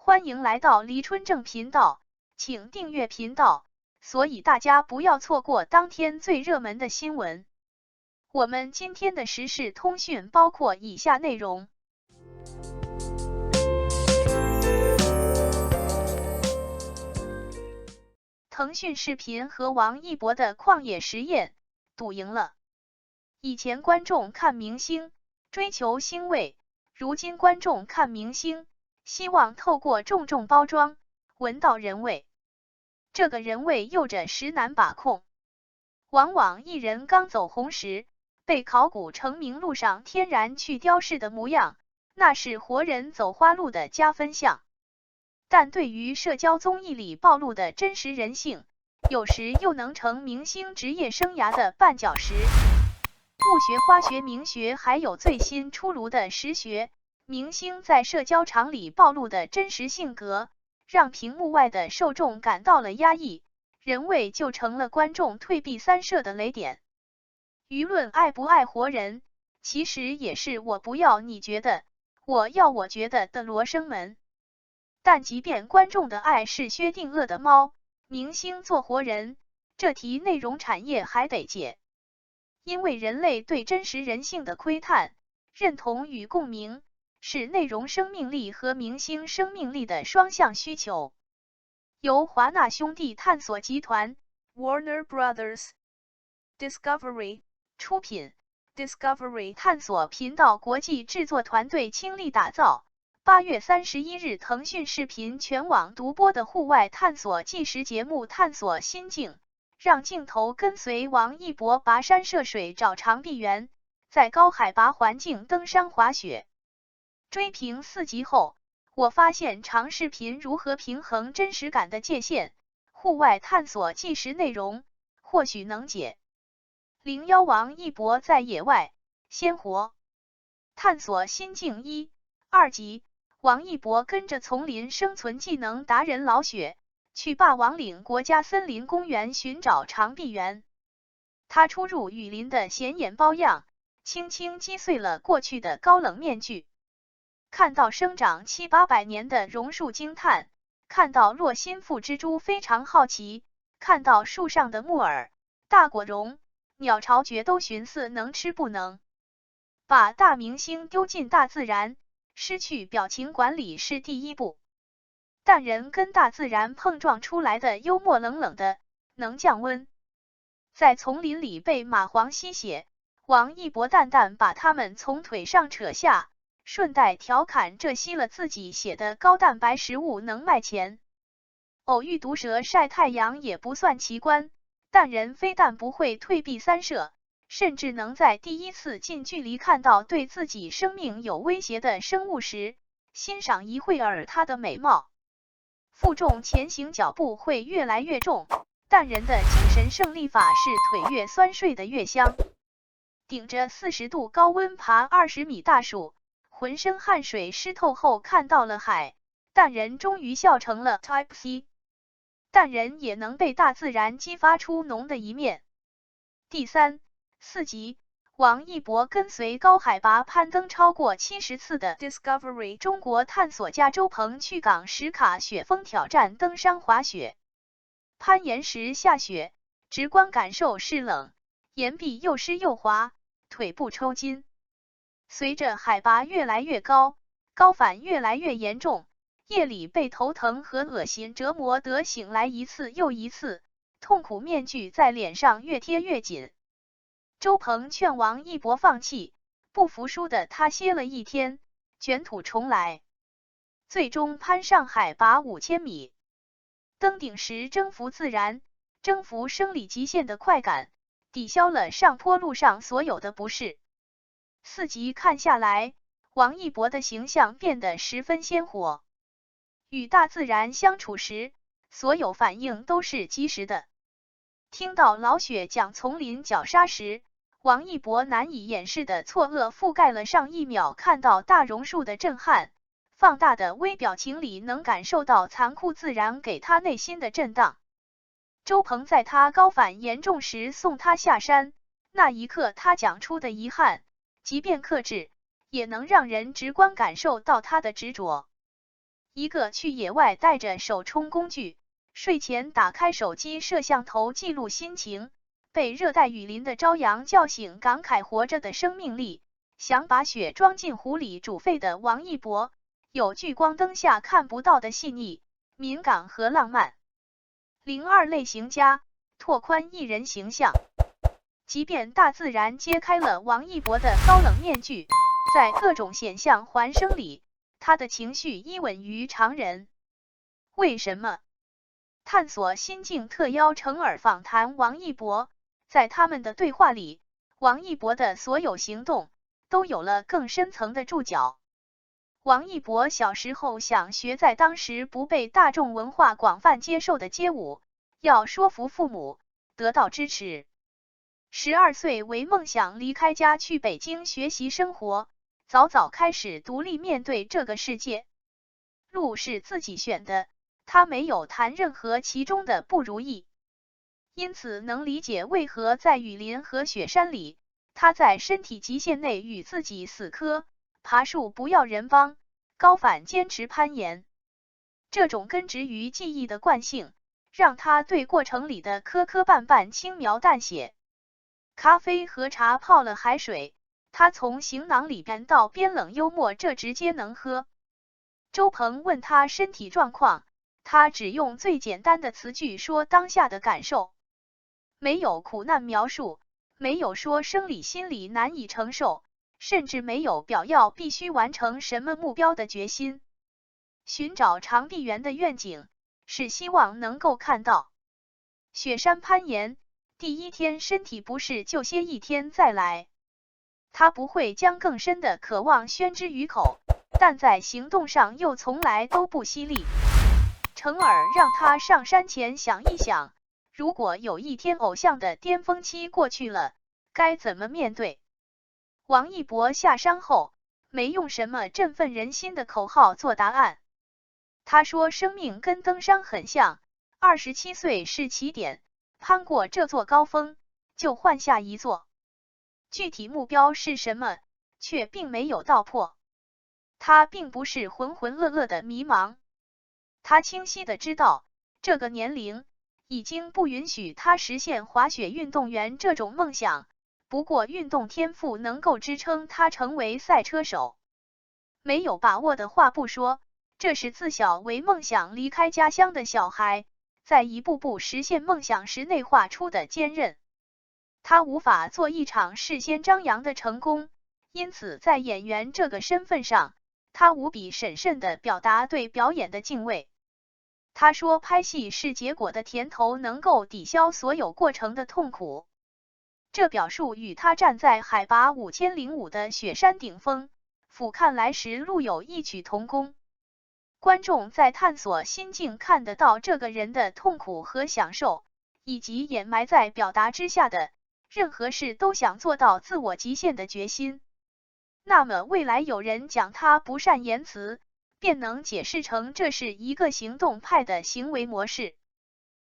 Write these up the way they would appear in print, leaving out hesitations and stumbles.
欢迎来到黎春正频道，请订阅频道，所以大家不要错过当天最热门的新闻。我们今天的时事通讯包括以下内容：腾讯视频和王一博的旷野实验赌赢了。以前观众看明星追求星味，如今观众看明星希望透过重重包装闻到人味。这个人味有着实难把控，往往艺人刚走红时被考古成名路上天然去雕饰的模样，那是活人走花路的加分项。但对于社交综艺里暴露的真实人性，有时又能成明星职业生涯的绊脚石。物学、化学、名学还有最新出炉的实学，明星在社交场里暴露的真实性格，让屏幕外的受众感到了压抑，人味就成了观众退避三舍的雷点。舆论爱不爱活人，其实也是我不要你觉得，我要我觉得的罗生门。但即便观众的爱是薛定谔的猫，明星做活人，这题内容产业还得解。因为人类对真实人性的窥探、认同与共鸣，是内容生命力和明星生命力的双向需求。由华纳兄弟探索集团 Warner Brothers Discovery 出品 ，Discovery 探索频道国际制作团队倾力打造。8月31日，腾讯视频全网独播的户外探索纪实节目《探索心境》，让镜头跟随王一博跋山涉水找长臂猿，在高海拔环境登山滑雪。追评4集后，我发现长视频如何平衡真实感的界限，户外探索纪实内容或许能解。01王一博在野外鲜活。探索心境1、2集。王一博跟着丛林生存技能达人老雪，去霸王岭国家森林公园寻找长臂猿。他初入雨林的显眼包样，轻轻击碎了过去的高冷面具。看到生长700-800年的榕树惊叹，看到落心腹蜘蛛非常好奇，看到树上的木耳、大果茸、鸟巢蕨都寻思能吃不能。把大明星丢进大自然，失去表情管理是第一步，但人跟大自然碰撞出来的幽默冷冷的，能降温。在丛林里被蚂蟥吸血，王一博淡淡把它们从腿上扯下，顺带调侃这吸了自己血的高蛋白食物能卖钱。偶遇毒蛇晒太阳也不算奇观，但人非但不会退避三舍，甚至能在第一次近距离看到对自己生命有威胁的生物时，欣赏一会儿它的美貌。负重前行脚步会越来越重，但人的精神胜利法是腿越酸睡得越香。顶着40度高温爬20米大树，浑身汗水湿透后看到了海，但人终于笑成了 Type C。但人也能被大自然激发出浓的一面。第3、4集，王一博跟随高海拔攀登超过70次的 Discovery 中国探索家周鹏去港石卡雪峰挑战登山滑雪。攀岩时下雪，直观感受是冷，岩壁又湿又滑，腿部抽筋。随着海拔越来越高，高反越来越严重，夜里被头疼和恶心折磨得醒来一次又一次，痛苦面具在脸上越贴越紧。周鹏劝王一博放弃，不服输的他歇了1天，卷土重来，最终攀上海拔5000米。登顶时征服自然，征服生理极限的快感，抵消了上坡路上所有的不适。4集看下来，王一博的形象变得十分鲜活。与大自然相处时，所有反应都是及时的。听到老雪讲丛林绞杀时，王一博难以掩饰的错愕覆盖了上1秒看到大榕树的震撼，放大的微表情里能感受到残酷自然给他内心的震荡。周鹏在他高反严重时送他下山，那一刻他讲出的遗憾，即便克制，也能让人直观感受到他的执着。一个去野外带着手冲工具，睡前打开手机摄像头记录心情，被热带雨林的朝阳叫醒，感慨活着的生命力，想把血装进壶里煮沸的王一博，有聚光灯下看不到的细腻、敏感和浪漫。02类型家，拓宽艺人形象。即便大自然揭开了王一博的高冷面具，在各种险象环生里，他的情绪依稳于常人。为什么？探索心境特邀程耳访谈王一博，在他们的对话里，王一博的所有行动都有了更深层的注脚。王一博小时候想学在当时不被大众文化广泛接受的街舞，要说服父母，得到支持。12岁为梦想离开家去北京学习生活，早早开始独立面对这个世界。路是自己选的，他没有谈任何其中的不如意，因此能理解为何在雨林和雪山里，他在身体极限内与自己死磕，爬树不要人帮，高反坚持攀岩。这种根植于记忆的惯性，让他对过程里的磕磕绊绊轻描淡写。咖啡和茶泡了海水，他从行囊里边到边冷幽默，这直接能喝。周鹏问他身体状况，他只用最简单的词句说当下的感受，没有苦难描述，没有说生理心理难以承受，甚至没有表要必须完成什么目标的决心。寻找长臂猿的愿景，是希望能够看到雪山攀岩，第一天身体不适就歇一天再来。他不会将更深的渴望宣之于口，但在行动上又从来都不犀利。程耳让他上山前想一想，如果有一天偶像的巅峰期过去了，该怎么面对？王一博下山后，没用什么振奋人心的口号做答案。他说生命跟登山很像，27岁是起点，攀过这座高峰，就换下一座。具体目标是什么，却并没有道破。他并不是浑浑噩噩的迷茫，他清晰的知道，这个年龄已经不允许他实现滑雪运动员这种梦想，不过运动天赋能够支撑他成为赛车手。没有把握的话不说，这是自小为梦想离开家乡的小孩，在一步步实现梦想时内化出的坚韧。他无法做一场事先张扬的成功，因此在演员这个身份上，他无比审慎地表达对表演的敬畏。他说拍戏是结果的甜头能够抵消所有过程的痛苦。这表述与他站在海拔5005的雪山顶峰，俯瞰来时路有异曲同工。观众在探索心境看得到这个人的痛苦和享受，以及掩埋在表达之下的任何事都想做到自我极限的决心。那么未来有人讲他不善言辞，便能解释成这是一个行动派的行为模式。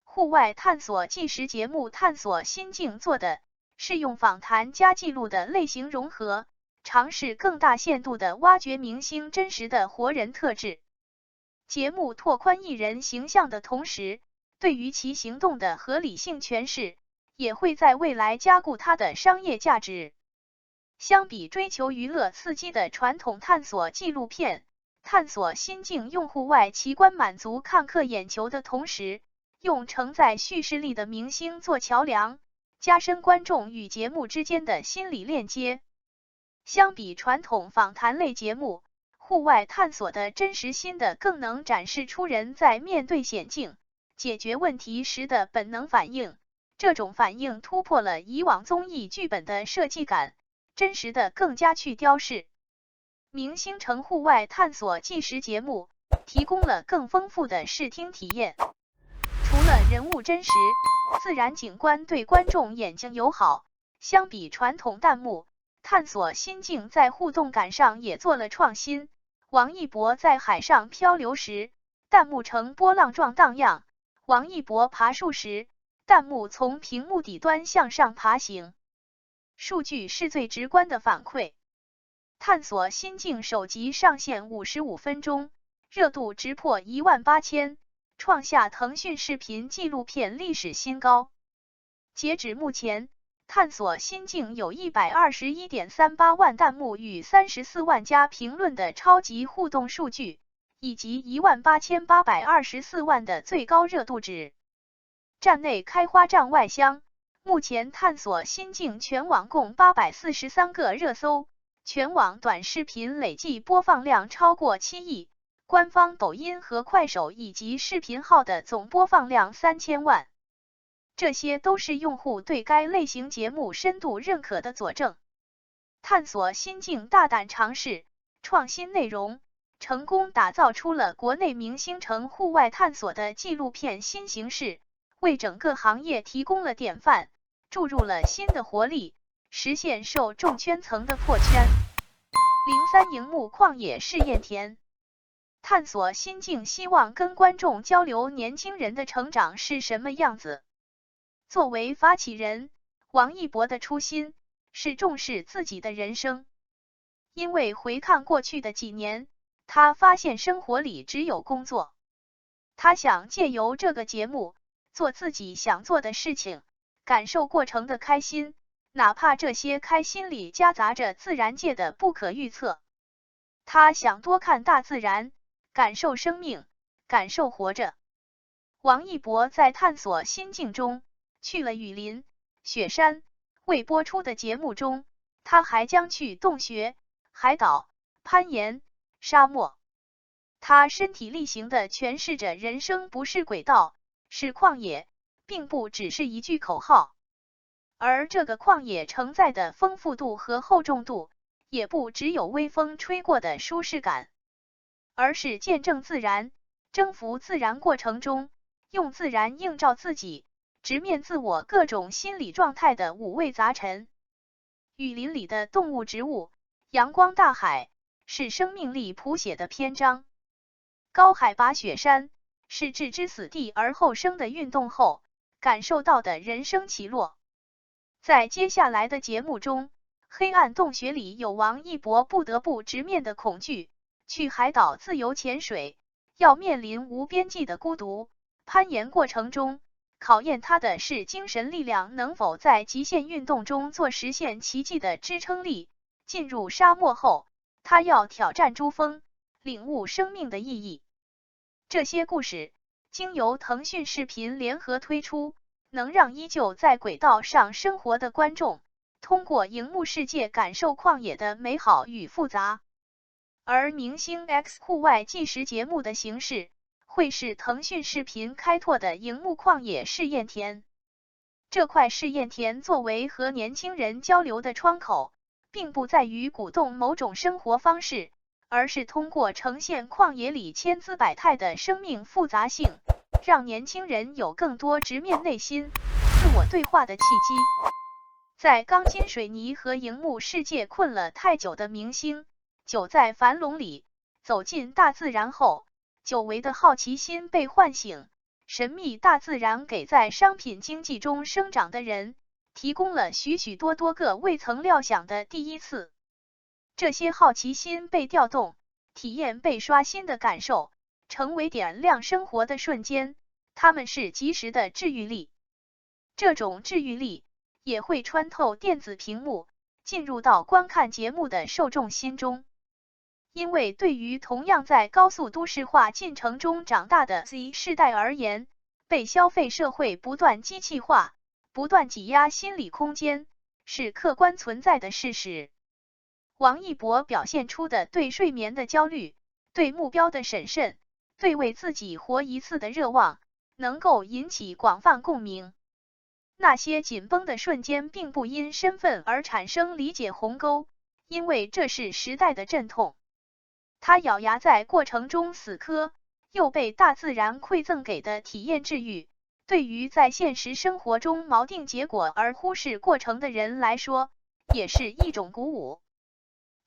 户外探索纪实节目探索心境做的是用访谈加记录的类型融合，尝试更大限度的挖掘明星真实的活人特质。节目拓宽艺人形象的同时，对于其行动的合理性诠释，也会在未来加固它的商业价值。相比追求娱乐刺激的传统探索纪录片，探索心境用户外奇观满足看客眼球的同时，用承载叙事力的明星做桥梁，加深观众与节目之间的心理链接。相比传统访谈类节目，户外探索的真实心的更能展示出人在面对险境、解决问题时的本能反应。这种反应突破了以往综艺剧本的设计感，真实的更加去雕饰。明星城户外探索纪实节目提供了更丰富的视听体验。除了人物真实，自然景观对观众眼睛友好，相比传统弹幕，探索心境在互动感上也做了创新。王一博在海上漂流时，弹幕呈波浪状荡漾；王一博爬树时，弹幕从屏幕底端向上爬行。数据是最直观的反馈。探索心境首集上线55分钟，热度直破18000，创下腾讯视频纪录片历史新高。截止目前，探索心境有121.38万弹幕与34万加评论的超级互动数据，以及18824万的最高热度值。站内开花站外香，目前探索心境全网共843个热搜，全网短视频累计播放量超过7亿，官方抖音和快手以及视频号的总播放量3000万。这些都是用户对该类型节目深度认可的佐证。探索心境大胆尝试，创新内容，成功打造出了国内明星城户外探索的纪录片新形式，为整个行业提供了典范，注入了新的活力，实现受众圈层的破圈。03荧幕旷野试验田，探索心境，希望跟观众交流年轻人的成长是什么样子。作为发起人，王一博的初心是重视自己的人生。因为回看过去的几年，他发现生活里只有工作。他想借由这个节目，做自己想做的事情，感受过程的开心，哪怕这些开心里夹杂着自然界的不可预测。他想多看大自然，感受生命，感受活着。王一博在探索心境中去了雨林、雪山，未播出的节目中，他还将去洞穴、海岛、攀岩、沙漠。他身体力行地诠释着人生不是轨道，是旷野，并不只是一句口号。而这个旷野承载的丰富度和厚重度，也不只有微风吹过的舒适感，而是见证自然、征服自然过程中，用自然映照自己，直面自我各种心理状态的五味杂陈。雨林里的动物植物，阳光大海，是生命力谱写的篇章。高海拔雪山，是置之死地而后生的运动后感受到的人生起落。在接下来的节目中，黑暗洞穴里有王一博不得不直面的恐惧，去海岛自由潜水，要面临无边际的孤独。攀岩过程中，考验他的是精神力量能否在极限运动中做实现奇迹的支撑力。进入沙漠后，他要挑战珠峰，领悟生命的意义。这些故事经由腾讯视频联合推出，能让依旧在轨道上生活的观众，通过荧幕世界感受旷野的美好与复杂。而明星 X 户外纪实节目的形式，会是腾讯视频开拓的荧幕旷野试验田。这块试验田作为和年轻人交流的窗口，并不在于鼓动某种生活方式，而是通过呈现旷野里千姿百态的生命复杂性，让年轻人有更多直面内心、自我对话的契机。在钢筋水泥和荧幕世界困了太久的明星，久在樊笼里，走进大自然后，久违的好奇心被唤醒，神秘大自然给在商品经济中生长的人提供了许许多多个未曾料想的第一次。这些好奇心被调动，体验被刷新的感受，成为点亮生活的瞬间，它们是及时的治愈力。这种治愈力也会穿透电子屏幕，进入到观看节目的受众心中。因为对于同样在高速都市化进程中长大的 Z 世代而言，被消费社会不断机器化，不断挤压心理空间，是客观存在的事实。王一博表现出的对睡眠的焦虑，对目标的审慎，对为自己活一次的热望，能够引起广泛共鸣。那些紧绷的瞬间并不因身份而产生理解鸿沟，因为这是时代的阵痛。他咬牙在过程中死磕，又被大自然馈赠给的体验治愈，对于在现实生活中锚定结果而忽视过程的人来说，也是一种鼓舞。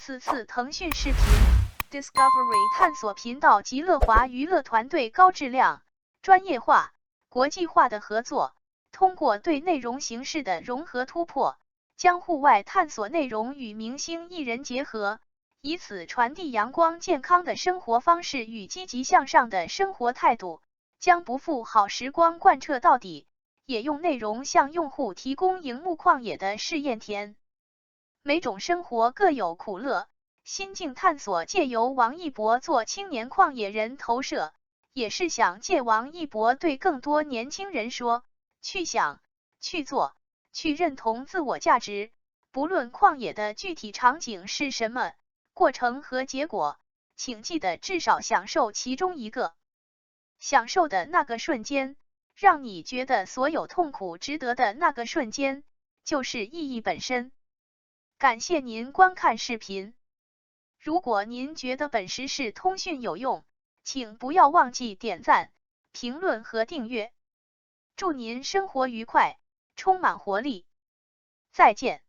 此次腾讯视频 Discovery 探索频道及乐华娱乐团队高质量、专业化、国际化的合作，通过对内容形式的融合突破，将户外探索内容与明星艺人结合，以此传递阳光健康的生活方式与积极向上的生活态度，将不负好时光贯彻到底，也用内容向用户提供荧幕旷野的试验田。每种生活各有苦乐，心境探索借由王一博做青年旷野人投射，也是想借王一博对更多年轻人说，去想，去做，去认同自我价值，不论旷野的具体场景是什么，过程和结果，请记得至少享受其中一个。享受的那个瞬间，让你觉得所有痛苦值得的那个瞬间，就是意义本身。感谢您观看视频。如果您觉得本时事通讯有用，请不要忘记点赞、评论和订阅。祝您生活愉快，充满活力。再见。